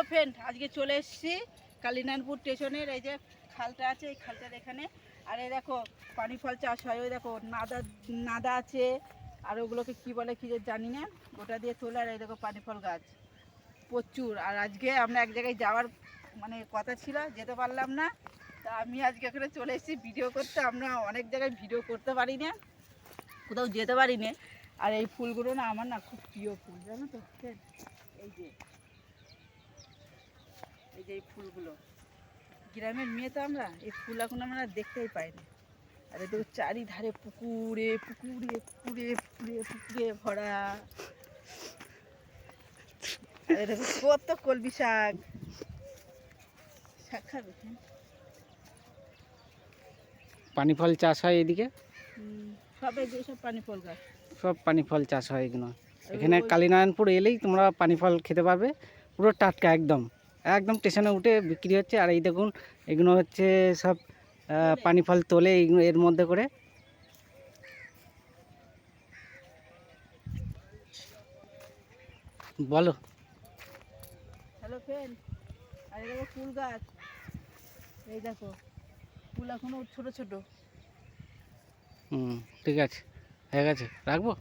Friend, আজকে চলে এসেছি কালিনানপুর স্টেশনের। এই যে খালটা আছে, এই খালটার এখানে। আর এই দেখো পানি ফল চাষ হয়। ওই দেখো নাদা নাদা আছে, আর ওগুলোকে কি বলে কি যে জানি না, ওটা দিয়ে তোলে। আর এই দেখো পানি ফল গাছ প্রচুর। আর আজকে আমরা এক জায়গায় যাওয়ার মানে কথা ছিল, যেতে পারলাম না। তা আমি আজকে এখানে চলে এসেছি ভিডিও করতে। আমরা অনেক জায়গায় ভিডিও করতে পারি না, কোথাও যেতে পারি না। আর এই ফুলগুলো না আমার না খুব প্রিয় ফুল, জানো তো। এই যে এই যে এই ফুলগুলো, গ্রামের মেয়ে তো আমরা, এই ফুল এখন আমরা দেখতেই পাই না। আর এই দেখো চারিধারে পুকুরে পুকুরে পুকুরে পুকুরে পুকুরে ভরা। আর এই দেখো কত কলমি শাক। শাক খাবে? পানি ফল চাষ হয় এদিকে, সব এই যে সব পানি ফল গাছ। সব পানি ফল চাষ হয় এগুলো। এখানে কালীনারায়ণপুর এলেই তোমরা পানি ফল খেতে পারবে, পুরো টাটকা একদম। একদম স্টেশনে উঠে বিক্রি হচ্ছে। আর এই দেখুন, এগুলো হচ্ছে সব পানি ফল তোলে এইগুলো এর মধ্যে করে। বলো। হ্যালো ফ্রেন্ড, আর এই দেখো ফুল গাছ। এই দেখো ফুল এখনো ছোট ছোট। ঠিক আছে, হয়ে গেছে, রাখবো।